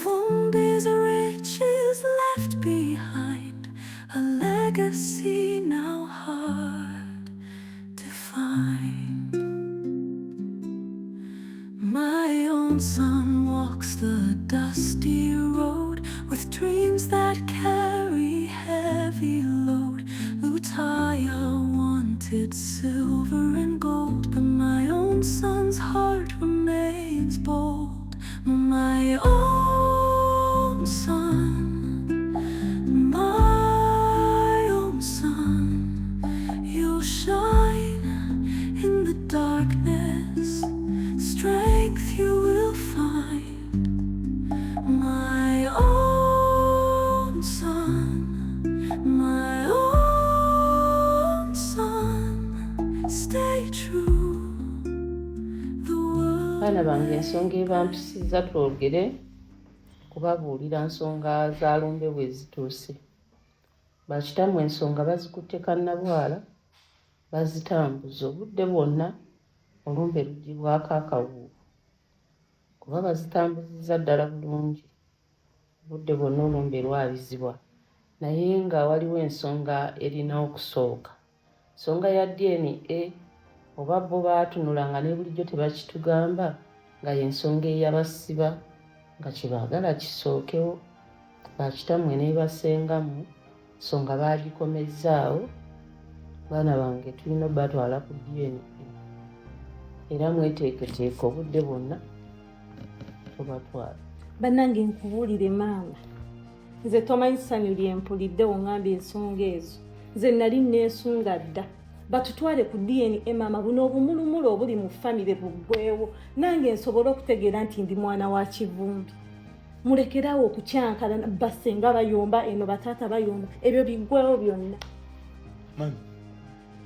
all these riches left behind, a legacy now hard to find. My own son walks the dusty road with dreams that carry heavy load. Lutaya wanted silver and gold, but my own son's heart remains bold. My own son, my own son, you'll shine in the darkness, strength you will find. My own son, my own son, stay true. The world. Baana bange ensonga ebampisiza twogere kubabuulira nsonga za lumbe bwe zituuse. Bakitammwe ensonga bazikutte kannabwala bazitambuza obudde bwonna olumbe lugibwako akawuuwo kuba bazitambuzizza ddala bulungi obudde bwonna olumbe lwabizibwa naye nga waliwo ensonga erina okusooka. Ensonga ya DNA oba bo baatunula nga ne bulijjo tebakitugamba nga y'ensonga eyabasiba nga kyebaagala kisookewo. Bakitammwe ne basengamu nsonga baagikomezzaawo. Baana bange tulina batwala ku DNA era mweteeketeeke obudde bwonna tubatwala. Bannange nkubuulire maama, nze tomanyi ssanyu lye mpulidde oŋŋambye ensonga ezo. Nze nali neesunga dda batutwale ku DNA maama, buno obumulumulu obuli mu famire buggweewo nange nsobole okutegeera nti ndi mwana wa Kivumbi. Mulekerawo okukyankala basenga bayomba eno bataata bayomba ebyo biggweewo byonna. Mami,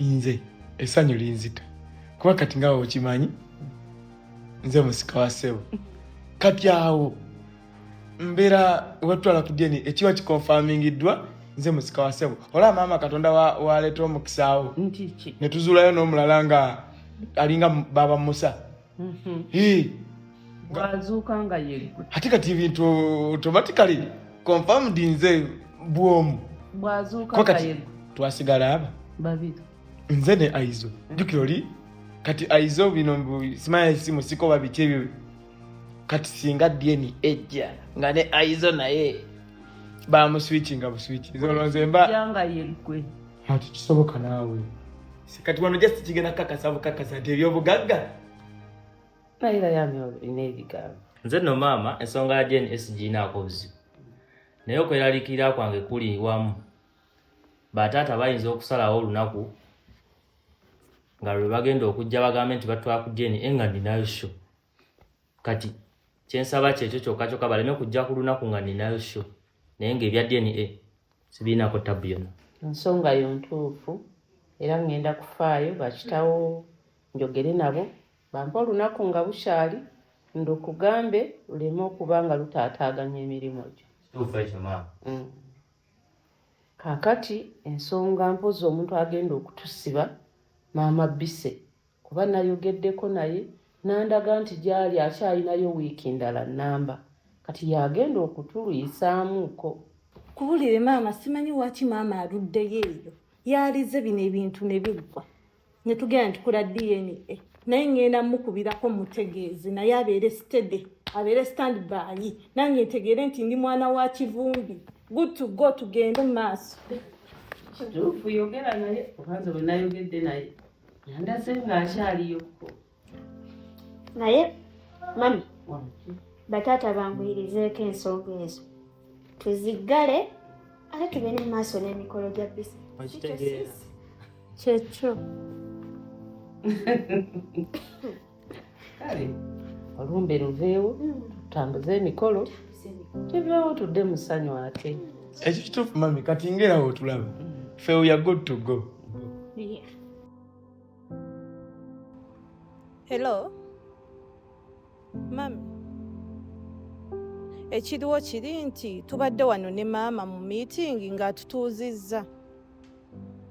nze essanyu linzita kuba kati nga okimanyi nze musika wa ssebo kati awo mbeera watwala ku DNA ekiba kikonfamingiddwa nze musika wa ssebo. Olaba maama Katonda waleeta omukisa awo ne tuzuulayo n'omulala nga alinga baba Musa. Bwazuuka nga yegwe ate kati ebintu automatically confirmed nze bwomu. Bwazuuka nga yegwe twasigala aba babiri nze ne Aizo. Jjukira oli kati Aizo bino simanyi simu siko babiki ebyo kati singa DNA ejja nga ne Aizo naye bamuswitchinga buswitch zolonze mba yanga yegwe ati kisoboka naawe kati wano just kigenda kakasa nti ebyobugagga naira yami inebigambo. Nze no maama ensonga ya DNA siginaako buzibu naye okweraliikirira kwange kuli wamu bataata bayinza okusalawo olunaku nga lwe bagenda okujja bagambe nti batwala ku DNA nga ninayo sho. Kati kyensaba kyekyo kyokka baleme kujja ku lunaku nga ninayo sho naye ng'ebya DNA sibiinaako tabu yonna. Ensonga yo ntuufu era ngenda kufaayo bakitawo njogere nabo bampa olunaku nga bukyali ndokugambe luleme okuba nga lutaataaganya emirimu gyo. Kituufu ekyo maama. Kaakati ensonga mpozi omuntu agenda okutusiba maama Bise kuba nayogeddeko naye nandaga nti gyali akyalinayo wiiki ndala nnamba kati yagenda okutuluyisaamuuko. Kubuulire maama, simanyi waki maama aluddeyo eyo yalize bino ebintu ne biggwa ne tugenda ntukula DNA naye ngenda mukubirako mutegeeze naye abeere steady abeere standby nange ntegeere nti ndi mwana wa Kivumbi. Good to go, tugende mu maaso. Kituufu yogera naye obanza bwe nayogedde naye yandaze ng'akyaliyokko. Naye mami bataata bangwirizeeko ensonga ezo tuziggale ate tugende mu maaso n'emikolo gya Bise. Okitegeera Kyekyo Kale olumbe luveewo tutambuze emikolo tuveewo tudde mu ssanyu ate. Ekyo kituufu mami kati ngerawo otulaba ffe we are good to go. yeah. Hello mami, ekiriwo kiri nti tubadde wano ne maama mu meeting ng'atutuuzizza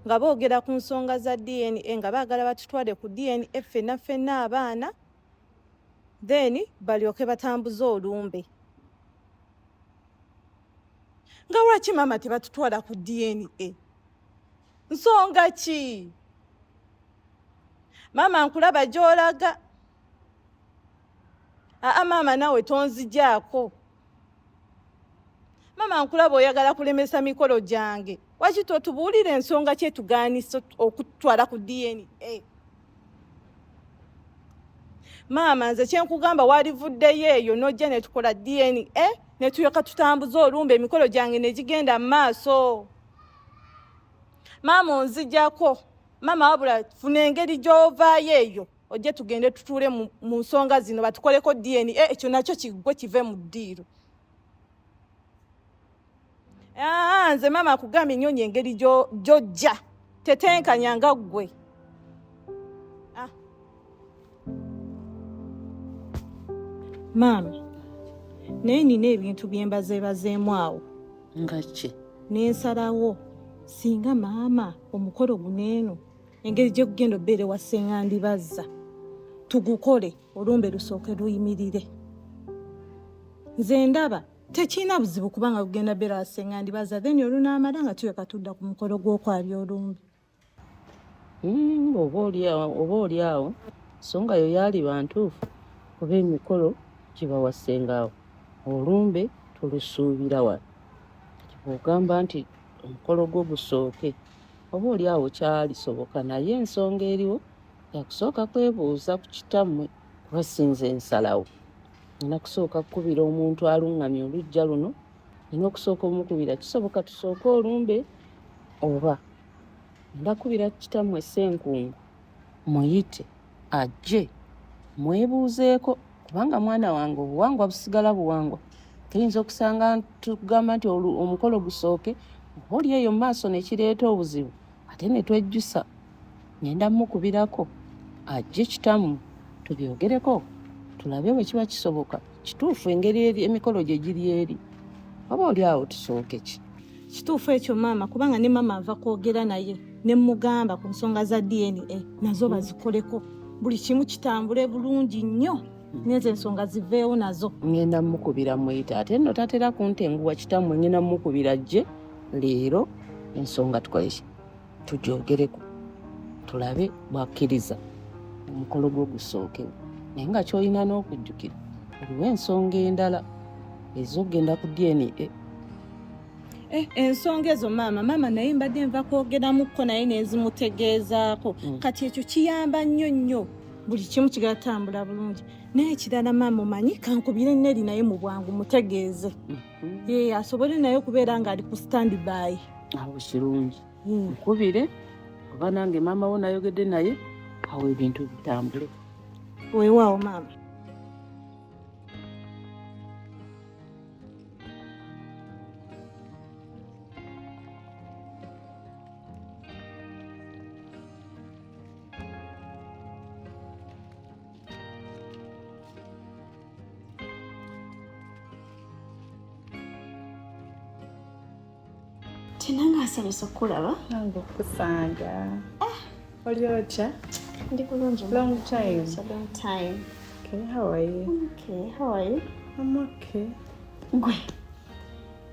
nga boogera ku nsonga za DNA nga baagala batutwale ku DNA ffenna abaana then balyoke batambuze olumbe. nga lwaki maama tebatutwala ku DNA? Nsonga ki? Maama nkulaba gy'olaga. Maama nawe tonzigyako. Maama nkulaba oyagala kulemesa mikolo gyange. Waki totubuulira ensonga ki etugaanisa okutwala ku DNA? Maama nze kyenkugamba walivuddeyo eyo n'ojja ne tukola DNA ne tuyoka tutambuza olumbe emikolo gyange ne gigenda mu maaso. Maama onzigyako. Maama wabula funa engeri gy'ovaayo eyo ojje tugende tutuule mu nsonga zino batukoleko DNA ekyo nakyo kiggwe kive mu ddiiro. Nze maama akugambye nnyonyi engeri gy'ojja tetenkanya nga ggwe. Maama, naye nina ebintu bye mbazeebazeemu awo. Nga ki? N'ensalawo singa maama omukolo guneeno engeri gye gugenda obbeere wa Sseŋŋandibazza tugukole olumbe lusooke luyimirire. Nze ndaba tekirina buzibu kubanga gugenda bbeera wa Sseŋŋandibazza then olunaamala nga tuyoka tudda ku mukolo gw'okwalya olumbe. Oba oli awo nsonga yo yaali bantuufu kuba emikolo kiba wassengaawo olumbe tulusuubira wano. Ogamba nti omukolo gwo gusooke oba oli awo kyalisoboka naye ensonga eriwo yakusooka kwebuuza ku kitammwe kuba sinze nsalawo. Nina kusooka kukubira omuntu aluŋŋamye olujja luno, nina okusooka omukubira kisoboka tusooke olumbe oba ndakubira kitammwe Ssenkungu muyite ajje mwebuuzeeko kubanga mwana wange obuwangwa busigala buwangwa. Tuyinza okusanga tugamba nti omukolo gusooke oba oli eyo mu maaso ne kireeta obuzibu ate ne twejjusa. Ngenda mukubirako ajje kitammwe tubyogereko tulabe bwe kiba kisoboka kituufu engeri emikolo gye giri eri. Oba oli awo tusooke ki? Kituufu ekyo maama kubanga ne maama ava kwogera naye ne mugamba ku nsonga za DNA nazo bazikoleko buli kimu kitambule bulungi nnyo neze ensonga ziveewo nazo. Ngenda mukubira muyita ate nno tatera kuntenguwa kitammwe ngenda mukubira jje leero ensonga tukoleki tugyogereko tulabe bwakkiriza omukolo gwo gusookewo. Naye nga kyolina n'okujjukira oliwo ensonga endala ez'ogenda ku DNA. Ensonga ezo maama naye mbadde nva kwogeramukko naye nezimutegeezaako kati ekyo kiyamba nnyo nnyo buli kimu kigatambula bulungi. Naye ekirala maama omanyi kankubire Neri naye mu bwangu mutegeeze asobole naye okubeera ng'ali ku standby. Awo kirungi nkubire kuba nange maama wo nayogedde naye awo ebintu bitambule. Weewaawo maama. Tinanga asanyusa okulaba. Nange okusanga. Oli otya? Ndi bulungi. Long time. It's a long time. Okay, how are you? Okay, how are you? I'm okay. Gwe,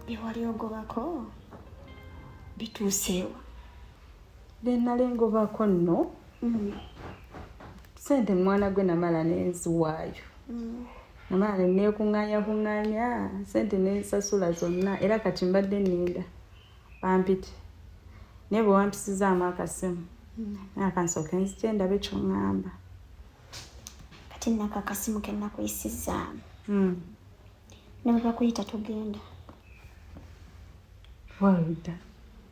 byewali ogobako bituuseewa? Bye nali ngobako nno. Sente mwana gwe namala nenziwaayo. Namala neekuŋŋaanya sente nensasula zonna era kati mbadde nninda bampite. Naye bwe wampisizaamu akasimu akansooke nzitye ndabe ky'oŋŋamba. Kati nnako akasimu ke nnakuyisizaamu. Ne bwe bakuyita togenda. Walda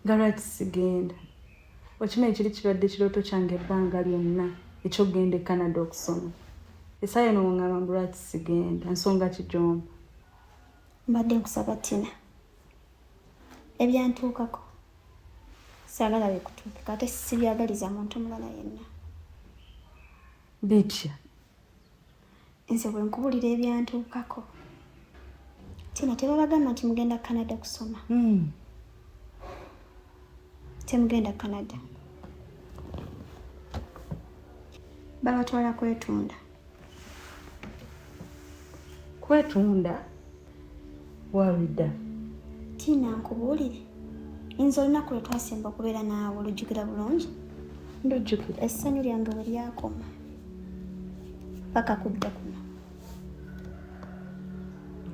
nga lwaki sigenda? Okimanyi kiri kibadde kirooto kyange ebbanga lyonna eky'okugenda e Canada okusoma. Essaawa eno ng'angamba mbu lwaki sigenda nsonga ki gy'omba? Mbadde nkusaba Tina. Ebyantuukako saagala bikutuukeko ate sibyagaliza muntu mulala yenna. Bitya? Nze bwe nkubulira ebyantuukako Tina tebabagamba nti mugenda Canada kusoma. Temugenda Canada. Babatwala kwetunda. Kwetunda? Wawida. Tina nkubuulire. Nze olunaku lwe twasemba okubeera naawe olujjukira bulungi. Ndujjukira. Essanyu lyange bwe lyakoma. Paka kudda kuno.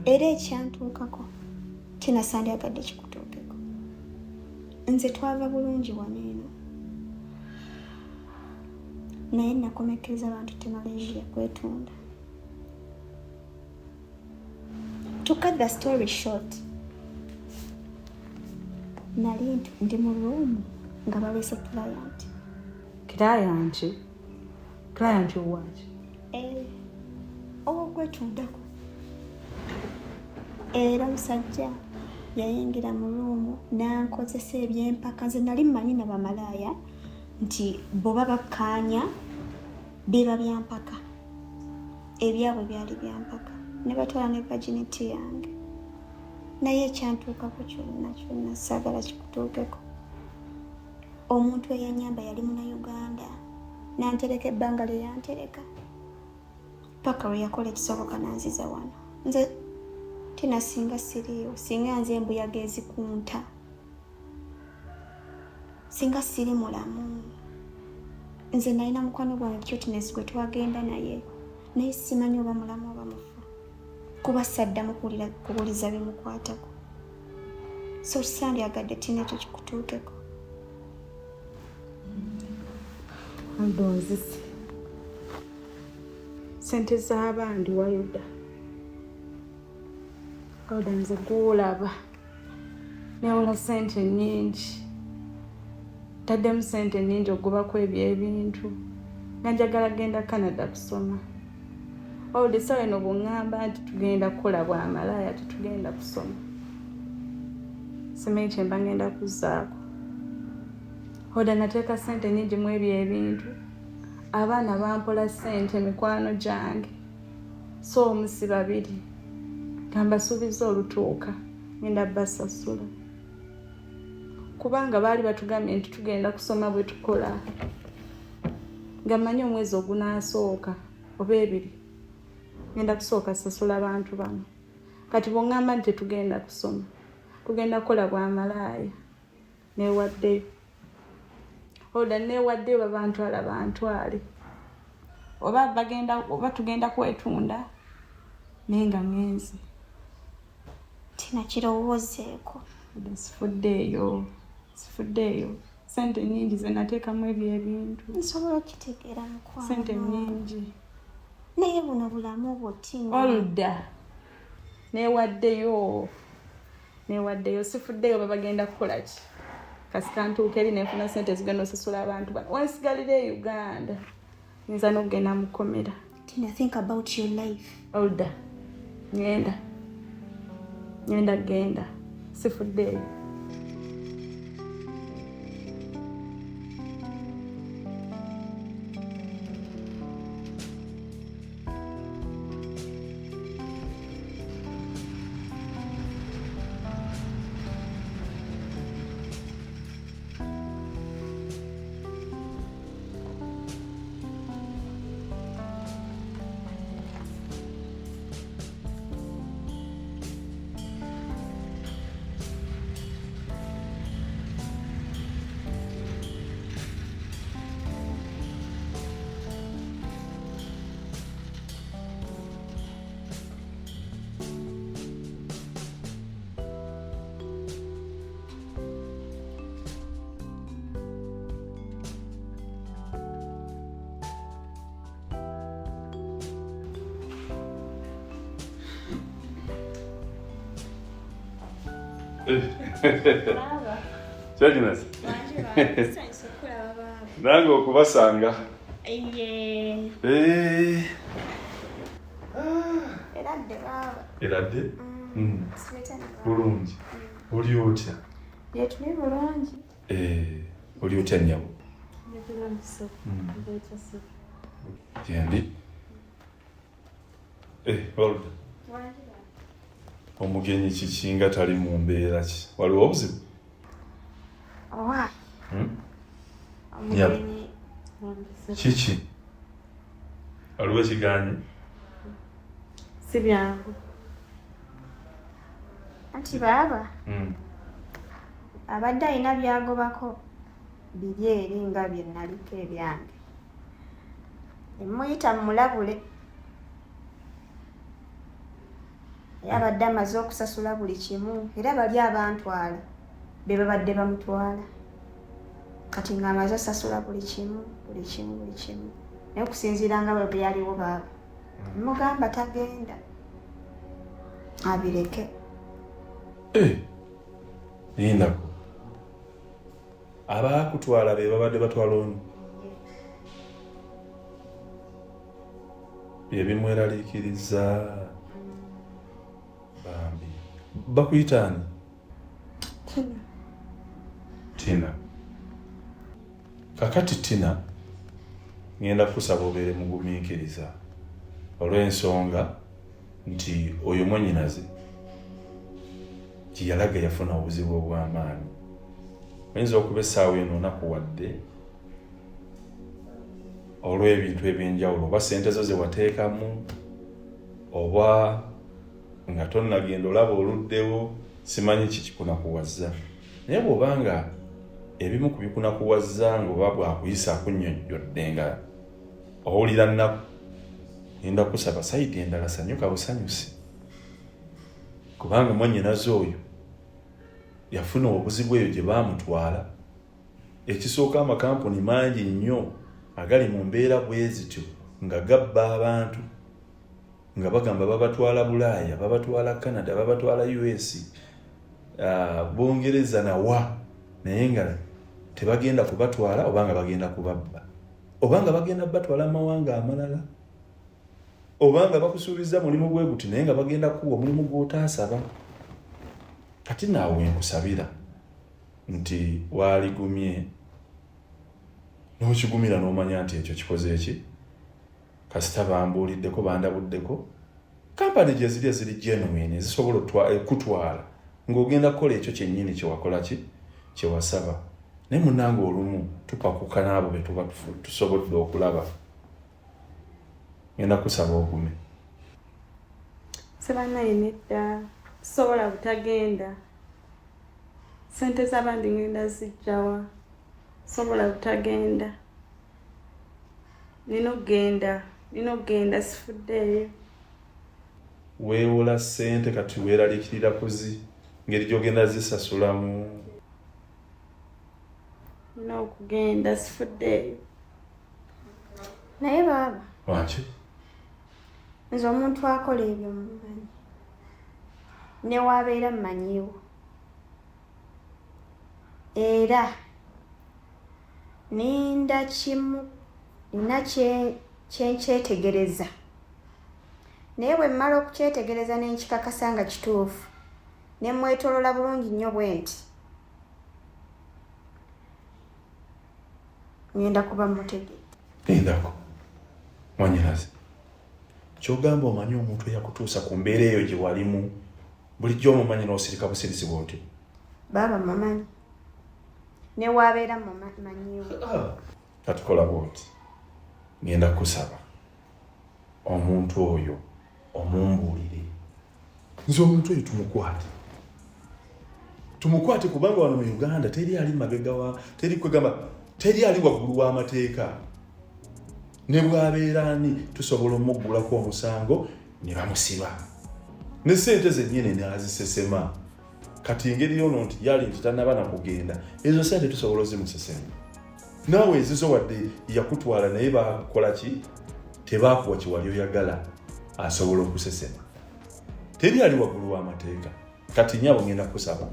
Era ekyantuukako Tina sandyagadde kikutuukeko. Nze twava bulungi wano eno. Naye nakomekereza abantu tekinologiya kwetunda. To cut the story short, nali ndi mu ruumu nga baleese client. Client owaki? Ow'okwetundako. Era musajja yayingira mu ruumu n'ankozesa ebyempaka. Nze nali mmanyi na bamalaaya nti boba bakkaanya biba byampaka. Ebyabwe byali byampaka. Ne batwala ne virginity yange. Naye ekyantuukako kyonna saagala kikutuukeko. Omuntu eyanyamba yali Munnayuganda. Nantereka ebbanga lye yantereka. Paka lwe yakola ekisoboka nanziza wano. Nze Tina singa siriiwo, singa nze embuyaga ezikunta. Singa siri mulamu. Nze nalina mukwano gwange Cuteness gwe twagenda naye. Naye simanyi oba mulamu oba mufu. Kuba saddamu kubuliza bimukwatako. So sandyagadde Tina ekyo kikutuukeko. Ndonzise. Sente z'abandi wayuda. Oda nze gw'olaba. Newola sente nnyingi. Taddemu sente nnyingi ogubako ebyo ebintu. Nga njagala genda Canada kusoma. Oda sawa eno bw'ŋŋamba nti tugenda kukola bwamalaaya tetugenda kusoma. Simanyi kye mba ngenda kuzzaako. Oda nateeka sente nnyingi mu ebyo ebintu. Abaana bampola sente mikwano gyange. So omusi babiri. Kambasuubiza olutuuka. Ngenda basasula. Kubanga baali batugambye nti tugenda kusoma bwe tukola. Nga mmanyi omwezi ogunaasooka oba ebiri. Ngenda kusooka sasula abantu bano. Kati bw'ŋŋamba nti tetugenda kusoma. Tugenda kukola bwamalaaya. Neewaddeyo. Oda neewaddeyo babantwala bantwale. Oba tugenda kwetunda. Naye nga ngenze. Tina kirowoozeeko. Oda sifuddeeyo. Sente nnyingi ze nateekamu ebyo ebintu. Nsobola okitegeera mukwano. Sente nnyingi. Naye buno bulamu bwo Tina. Oludda. Neewaddeyo. Sifuddeeyo babagenda kukola ki? Kasika ntuuka eri nenfuna sente zigenda osasula abantu bano. Wansigalira e Uganda. Nza n'okugenda mu kkomera. Tina, think about your life. Oludda. Genda. Sifuddeeyo. Cuteness. Nange okubasanga. Eradde? Bulungi. Oli otya? Tuli bulungi. Oli otya nnyabo? Gyendi? Oludda. Omugenyi kiki nga tali mu mbeera ki? Waliwo obuzibu? Omugenyi. Kiki? Waliwo ekigaanyi? Si byangu. Anti baaba. Abadde alina byagobako biri eri nga bye naliko ebyange. Emuyita mulabule. Abadde amaze okusasula buli kimu era bali abantwala be babadde bamutwala. Kati nga amaze osasula buli kimu. Naye okusinziira nga bwe yaliwo baaba. Mugamba tagenda. Abireke. Nindako. Abakutwala be babadde batwala ono. Ebimweraliikiriza bambi. Bakuyitaani? Tina. Kakati Tina, ngenda kusaba obeere mugumiikiriza olw'ensonga nti oyo mwannyinaze gye yafuna obuzibu obw'amaanyi. Oyinza okuba essaawa eno onakuwadde olw'ebintu ebyenjawulo, oba ssente zo ze wateekamu, oba nga tonnagenda olaba oluddewo, simanyi kikikunakuwazza. Naye bw'obanga ebimu ku bikunakuwazza ng'oba bwakuyisa akunnyonnyodde nga owulira nnaku, ngenda kusaba sayidi endala sanyuka busanyusi. Kubanga mwannyinaze oyo yafuna obuzibu eyo gye baamutwala. Ekisooka amakampuni mangi nnyo agali mu mbeera bwe zityo nga gabba abantu nga bagamba babatwala Bulaaya, babatwala Canada, babatwala US, Bungereza nawa, naye nga tebagenda kubatwala obanga bagenda kubabba, obanga bagenda batwala amawanga amalala, obanga bakusuubiza mulimu gwe guti naye nga bagenda kuwa omulimu gw'otaasaba. Kati naawe nkusabira nti waaligumye n'okigumira n'omanya nti ekyo kikoze eki, kasita bambuuliddeko bandabuddeko, kampani gye ziri genuine ezisobola okutwala ng'ogenda kukola ekyo kyennyini kyewakola kyewasaba. Naye munnange olumu tupakuka n'abo be tuba tusobodde okulaba. Ngenda kusaba ogume. Sebanaye nedda sobola butagenda. Sente z'abandi ngenda zijjawa. Sobola butagenda. Nina ogenda sifuddeeyo. Weewola ssente kati weeraliikirira kuzi ngeri gy'ogenda zisasulamu. Nina okugenda sifuddeeyo. Naye baaba. Lwaki? Nze omuntu akola ebyo mumanyi. Ne waabeera mmanyiwo. Era ninda kimu nina kyenkyetegereza. Naye bwe mmala okukyetegereza ne nkikakasa nga kituufu, ne mwetolola bulungi nnyo bwe nti ngenda kuba mutegedde. Nindako. Mwannyinaze. Ky'ogamba omanyi omuntu eyakutuusa ku mbeera eyo gye walimu, bulijjo omumanyi n'osirika busirisi bw'oti? Baaba mumanyi. Ne waabeera mumanyiwo. Katukola bw'oti. Ngenda kusaba omuntu oyo omumbuulire. Nze omuntu oyo tumukwate kubanga wano mu Uganda teri ali mabega wa, teri ali waggulu w'amateeka. Ne bw'abeera ani tusobola omuggulako omusango ne bamusiba. Ne ssente zennyini n'azisesema. Kati engeri yono nti yali nti tannaba na kugenda, ezo ssente tusobola ozimusesema. Naawe ezizo wadde yakutwala naye bakola ki? Tebaakuwa kiwali oyagala asobola okusesema. Teri ali waggulu w'amateeka. Kati nnyabo ngenda kusaba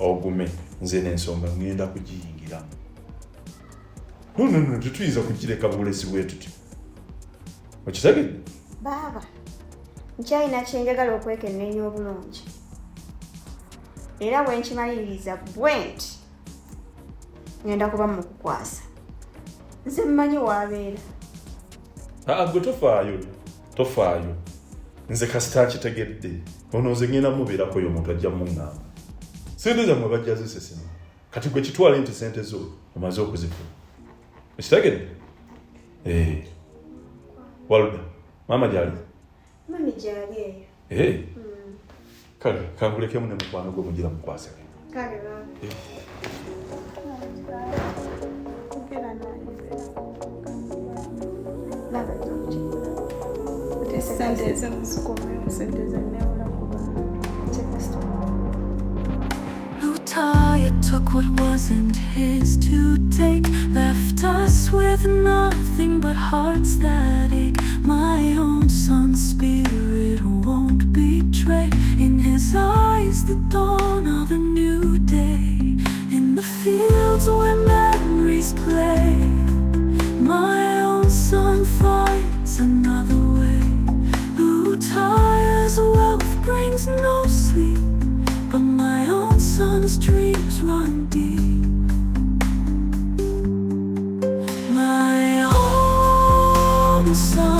ogume, nze n'ensonga ngenda kugiyingiramu. No, tetuyinza kugireka bulesi bwe tuti. Okitegedde? Baaba, nkyalina kyenjagala okwekenneenya obulungi. Era bwe nkimaliriza bwe nti ngenda kuba mu kukwasa. Nze mmanyi waabeera. Gwe tofaayo. Nze kasita akitegedde. Ono nze ngenda mubeerako oyo omuntu ajja muŋŋamba. Sente zammwe bajja zisesema. Kati gwe kitwale nti sente zo omaze okuzifuna. Ekitegedde? Waluda, maama gyali? Mami gyali eyo. Kale kangulekemu ne mukwano gwe mugira mukwase. Kale ba. Sente z'omusukume, sente z'enneewula kuba kyekasitoma. Lutaya took what wasn't his to take, left us with nothing but hearts that ache. My own son's spirit won't betray. In his eyes, the dawn of a new day. In the fields where memories play, my own son finds another way. Lutaya's wealth brings no sleep, but my own son's dreams run deep. My own son